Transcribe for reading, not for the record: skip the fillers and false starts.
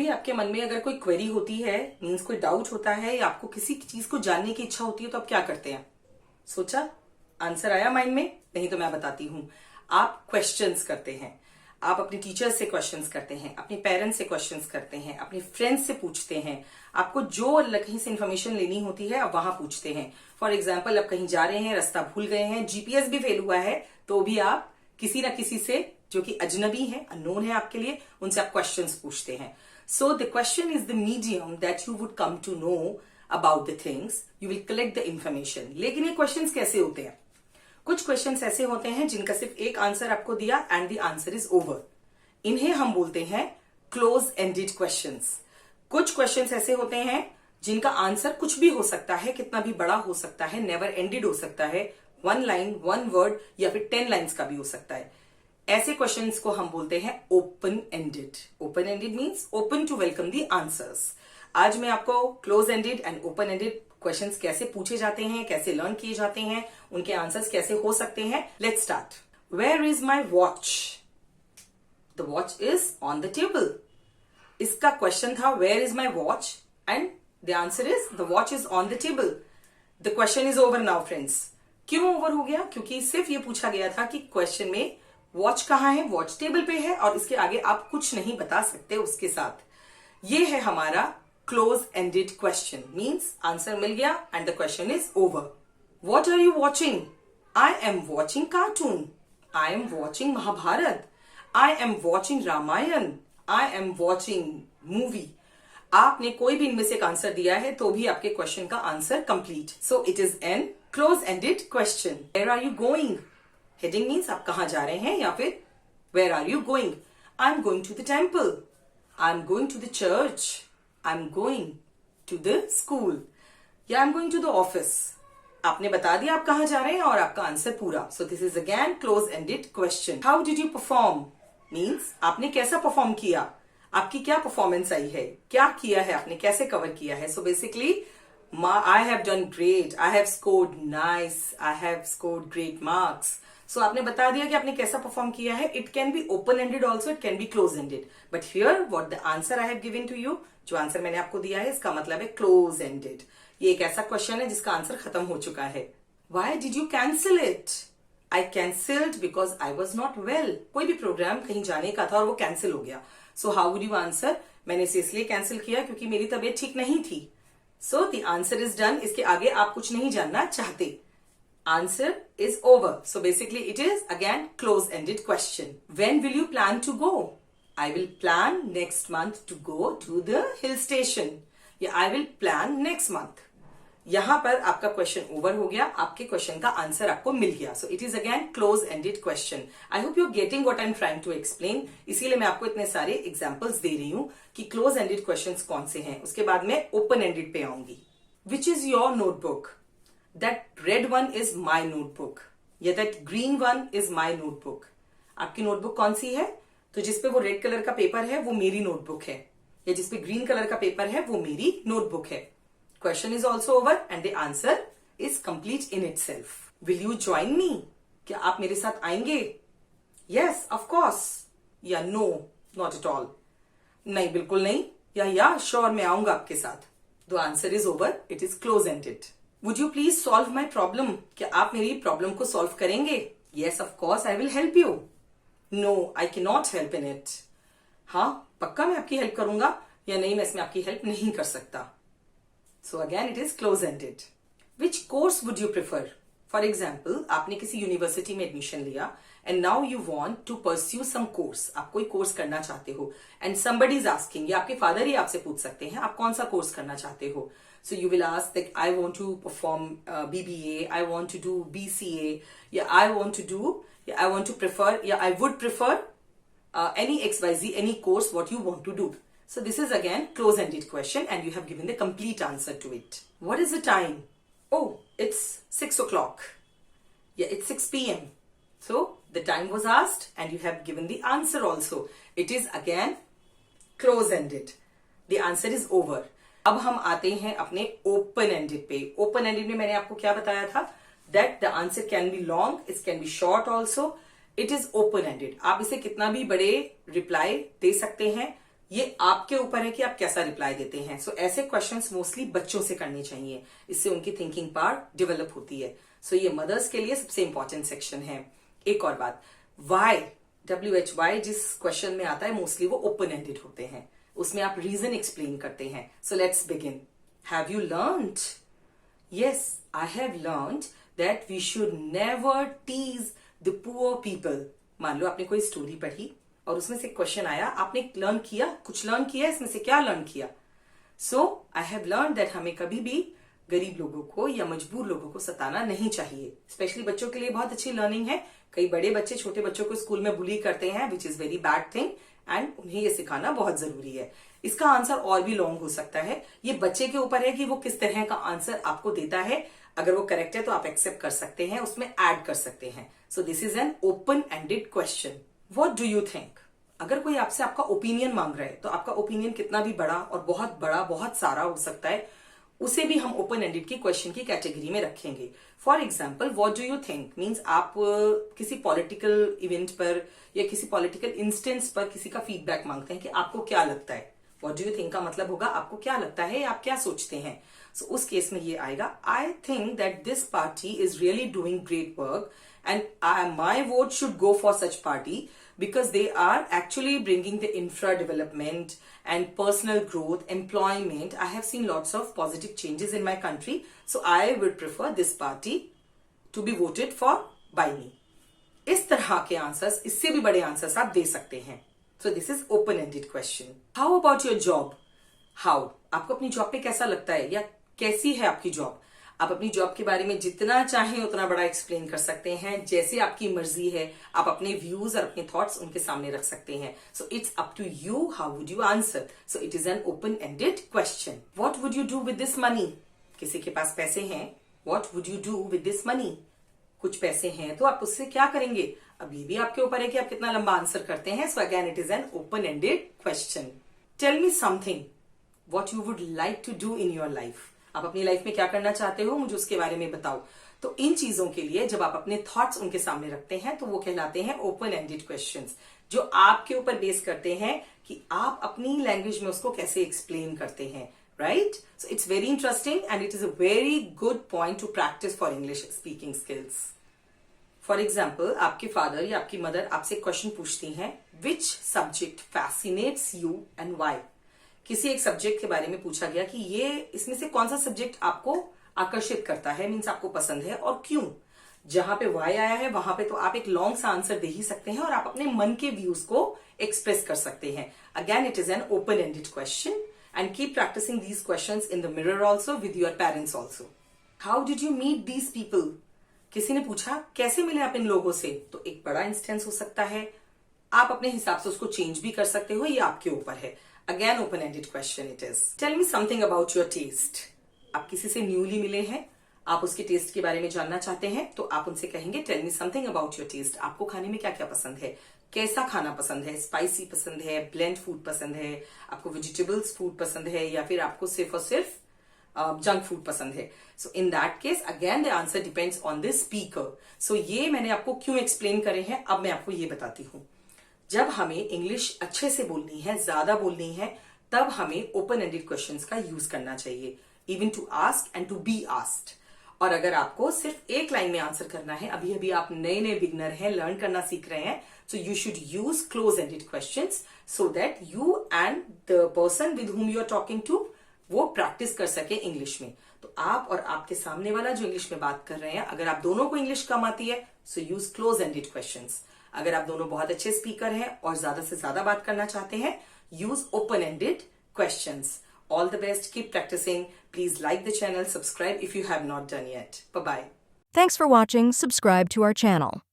कभी आपके मन में अगर कोई क्वेरी होती है, मीन्स कोई डाउट होता है या आपको किसी चीज को जानने की इच्छा होती है तो आप क्या करते हैं? सोचा, आंसर आया माइंड में? नहीं तो मैं बताती हूं। आप क्वेश्चंस करते हैं। आप अपने टीचर्स से क्वेश्चंस करते हैं, अपने पेरेंट्स से क्वेश्चंस करते हैं, अपने फ्रेंड्स से पूछते हैं। आपको जो कहीं से इन्फॉर्मेशन लेनी होती है आप वहां पूछते हैं। फॉर एग्जाम्पल, आप कहीं जा रहे हैं, रास्ता भूल गए हैं, जीपीएस भी फेल हुआ है, तो भी आप किसी ना किसी से जो कि अजनबी है, अननोन है आपके लिए, उनसे आप क्वेश्चंस पूछते हैं। So the question is the medium that you would come to know about the things, you will collect the information. लेकिन ये क्वेश्चंस कैसे होते हैं? कुछ क्वेश्चंस ऐसे होते हैं जिनका सिर्फ एक आंसर आपको दिया and the answer is over. इन्हें हम बोलते हैं क्लोज एंडेड क्वेश्चंस। कुछ क्वेश्चंस ऐसे होते हैं जिनका आंसर कुछ भी हो सकता है, कितना भी बड़ा हो सकता है, नेवर एंडेड हो सकता है, 1 लाइन 1 वर्ड या फिर 10 लाइन्स का भी हो सकता है। ऐसे क्वेश्चंस को हम बोलते हैं open ended. Open ended means open to welcome the answers. आज मैं आपको close ended and open ended questions कैसे पूछे जाते हैं, कैसे लर्न किए जाते हैं, उनके आंसर्स कैसे हो सकते हैं। Let's start. Where is my watch? The watch is on the table. इसका क्वेश्चन था where is my watch and the answer is the watch is on the table. The question is over now friends. क्यों over हो गया? क्योंकि सिर्फ ये पूछा गया था कि क्वेश्चन में वॉच कहाँ है, वॉच टेबल पे है और इसके आगे आप कुछ नहीं बता सकते उसके साथ। ये है हमारा close ended question, means answer मिल गया and the question is over. What are you watching? I am watching cartoon. I am watching Mahabharat. I am watching Ramayan. I am watching movie. आपने कोई भी इनमें से एक आंसर दिया है तो भी आपके क्वेश्चन का answer complete. So it is an close ended question. Where are you going? Heading means आप कहां जा रहे हैं, या फिर where are you going? I am going to the temple. I am going to the church. I am going to the school, या I am going to the office. आपने बता दिया आप कहां जा रहे हैं और आपका आंसर पूरा। So this is again close ended question. How did you perform? Means आपने कैसा परफॉर्म किया, आपकी क्या परफॉर्मेंस आई है, क्या किया है आपने, कैसे कवर किया है। So basically I have done great, I have scored nice, I have scored great marks. So आपने बता दिया कि आपने कैसा परफॉर्म किया है। It can be open ended also, it can be close ended. But here what the answer I have given to you, जो answer मैंने आपको दिया है इसका मतलब है close ended। ये एक ऐसा क्वेश्चन है जिसका आंसर खत्म हो चुका है। Why did you cancel it? I cancelled because I was not well. कोई भी प्रोग्राम कहीं जाने का था और वो कैंसिल हो गया। So how would you answer? मैंने इसे इसलिए कैंसिल किया क्योंकि मेरी तबीयत ठीक नहीं थी। So the answer is done. इसके आगे आप कुछ नहीं जानना चाहते। Answer is over. So basically it is again close-ended question. When will you plan to go? I will plan next month to go to the hill station. Yeah, I will plan next month. यहां पर आपका question over हो गया, आपके question का answer आपको मिल गया। So it is again close ended question. I hope you are getting what I am trying to explain. इसीलिए मैं आपको इतने सारे एग्जांपल्स दे रही हूं कि क्लोज एंडेड क्वेश्चंस कौन से हैं। उसके बाद मैं ओपन एंडेड पे आऊंगी। Which is your notebook? That red one is my notebook, या that green one is my notebook. आपकी नोटबुक कौन सी है? तो जिसपे वो रेड कलर का पेपर है वो मेरी नोटबुक है, या जिसपे ग्रीन कलर का पेपर है वो मेरी नोटबुक है। Question is also over and the answer is complete in itself. Will you join me? क्या आप मेरे साथ आएंगे? Yes, of course. या no, not at all. नहीं, बिल्कुल नहीं। या sure, मैं आऊंगा आपके साथ। The answer is over. It is close-ended. Would you please solve my problem? क्या आप मेरी प्रॉब्लम को सॉल्व करेंगे? Yes, of course, I will help you. No, I cannot help in it. हाँ, पक्का मैं आपकी हेल्प करूंगा, या नहीं, मैं इसमें आपकी हेल्प नहीं कर सकता। So again it is close-ended. Which course would you prefer? For example, आपने किसी यूनिवर्सिटी में एडमिशन लिया and now you want to pursue some course. आप कोई कोर्स करना चाहते हो and somebody is asking, या आपके फादर ही आपसे पूछ सकते हैं आप कौन सा कोर्स करना चाहते हो। So you will ask that I want to perform BBA, I want to do BCA, या I want to do, या I want to prefer, या I would prefer any XYZ, any course what you want to do. So this is again close-ended question and you have given the complete answer to it. What is the time? Oh, it's 6 o'clock. Yeah, it's 6 p.m. So the time was asked and you have given the answer also. It is again close-ended. The answer is over. अब हम आते हैं अपने open-ended पे। Open-ended में मैंने आपको क्या बताया था? That the answer can be long, it can be short also. It is open-ended. आप इसे कितना भी बड़े reply दे सकते हैं, ये आपके ऊपर है कि आप कैसा रिप्लाई देते हैं। सो ऐसे क्वेश्चंस मोस्टली बच्चों से करने चाहिए, इससे उनकी थिंकिंग पावर डेवलप होती है। सो ये मदर्स के लिए सबसे इंपॉर्टेंट सेक्शन है। एक और बात, वाई, WHY जिस क्वेश्चन में आता है मोस्टली वो ओपन एंडेड होते हैं, उसमें आप रीजन एक्सप्लेन करते हैं। So let's begin. Have you learned? Yes, I have learned that we should never tease the poor people. मान लो आपने कोई स्टोरी पढ़ी और उसमें से क्वेश्चन आया, आपने लर्न किया, कुछ लर्न किया, इसमें से क्या लर्न किया? सो आई हैव लर्न दैट हमें कभी भी गरीब लोगों को या मजबूर लोगों को सताना नहीं चाहिए। स्पेशली बच्चों के लिए बहुत अच्छी लर्निंग है। कई बड़े बच्चे छोटे बच्चों को स्कूल में बुली करते हैं, which is very bad thing, and उन्हें ये सिखाना बहुत जरूरी है। इसका आंसर और भी लॉन्ग हो सकता है, ये बच्चे के ऊपर है कि वो किस तरह का आंसर आपको देता है। अगर वो करेक्ट है तो आप एक्सेप्ट कर सकते हैं, उसमें ऐड कर सकते हैं। So this is an open ended question. What do you think? अगर कोई आपसे आपका ओपिनियन मांग रहा है तो आपका ओपिनियन कितना भी बड़ा और बहुत सारा हो सकता है, उसे भी हम ओपन एंडेड की क्वेश्चन की कैटेगरी में रखेंगे। For example, what do you think means आप किसी पॉलिटिकल इवेंट पर या किसी पॉलिटिकल इंस्टेंस पर किसी का फीडबैक मांगते हैं कि आपको क्या लगता है। व्हाट डू यू थिंक का मतलब होगा आपको क्या लगता है, आप क्या सोचते हैं। सो उस केस में ये आएगा, I think that this party is really doing great work and my vote should go for such party because they are actually bringing the infra development and personal growth, employment. I have seen lots of positive changes in my country. So I would prefer this party to be voted for by me. इस तरह के answers, इससे भी बड़े answers आप दे सकते हैं। So this is open-ended question. How about your job? How? आपको अपनी जॉब पे कैसा लगता है या कैसी है आपकी जॉब? आप अपनी जॉब के बारे में जितना चाहें उतना बड़ा एक्सप्लेन कर सकते हैं, जैसे आपकी मर्जी है। आप अपने व्यूज और अपने थॉट्स उनके सामने रख सकते हैं। So it's up to you, how would you answer. So it is an open ended question. What would you do with this money? किसी के पास पैसे हैं, what would you do with this money? कुछ पैसे हैं तो आप उससे क्या करेंगे? अब ये भी आपके ऊपर है कि आप कितना लंबा आंसर करते हैं। So again it is an open ended question. Tell me something what you would like to do in your life. आप अपनी लाइफ में क्या करना चाहते हो, मुझे उसके बारे में बताओ। तो इन चीजों के लिए जब आप अपने थॉट्स उनके सामने रखते हैं तो वो कहलाते हैं ओपन एंडेड क्वेश्चंस, जो आपके ऊपर बेस करते हैं कि आप अपनी लैंग्वेज में उसको कैसे एक्सप्लेन करते हैं। Right? So it's very interesting and it is a very good point to practice for English speaking skills. For example, आपके फादर या आपकी मदर आपसे क्वेश्चन पूछती हैं, which subject fascinates you and why. किसी एक सब्जेक्ट के बारे में पूछा गया कि ये इसमें से कौन सा सब्जेक्ट आपको आकर्षित करता है, मीन्स आपको पसंद है, और क्यों। जहां पे वाई आया है वहां पे तो आप एक लॉन्ग सा आंसर दे ही सकते हैं और आप अपने मन के व्यूज को एक्सप्रेस कर सकते हैं। Again it is an open ended question and keep practicing these questions in the mirror also with your parents also. How did you meet these people? किसी ने पूछा कैसे मिले आप इन लोगों से, तो एक बड़ा इंस्टेंस हो सकता है। आप अपने हिसाब से उसको चेंज भी कर सकते हो, ये आपके ऊपर है। Again, open-ended question it is. Tell me something about your taste. आप किसी से न्यूली मिले हैं, आप उसके टेस्ट के बारे में जानना चाहते हैं, तो आप उनसे कहेंगे tell me something about your taste. आपको खाने में क्या क्या पसंद है, कैसा खाना पसंद है, स्पाइसी पसंद है, ब्लेंड फूड पसंद है, आपको वेजिटेबल्स फूड पसंद है, या फिर आपको सिर्फ और सिर्फ जंक फूड पसंद है। So in that case again the answer depends on the speaker. So ये मैंने आपको क्यों एक्सप्लेन करे हैं, अब मैं आपको ये बताती हूँ। जब हमें इंग्लिश अच्छे से बोलनी है, ज्यादा बोलनी है, तब हमें ओपन एंडेड क्वेश्चंस का यूज करना चाहिए, even to ask and to be asked. और अगर आपको सिर्फ एक लाइन में आंसर करना है, अभी अभी आप नए नए बिगनर हैं, लर्न करना सीख रहे हैं, so you should use close ended questions so that you and the person with whom you are talking to वो प्रैक्टिस कर सके इंग्लिश में। तो आप और आपके सामने वाला जो इंग्लिश में बात कर रहे हैं, अगर आप दोनों को इंग्लिश कम आती है, सो यूज क्लोज एंडेड क्वेश्चंस। अगर आप दोनों बहुत अच्छे स्पीकर हैं और ज्यादा से ज्यादा बात करना चाहते हैं, use open ended questions. All the best. Keep practicing. Please like the channel, subscribe if you have not done yet. Bye-bye. Thanks for watching. Subscribe to our channel.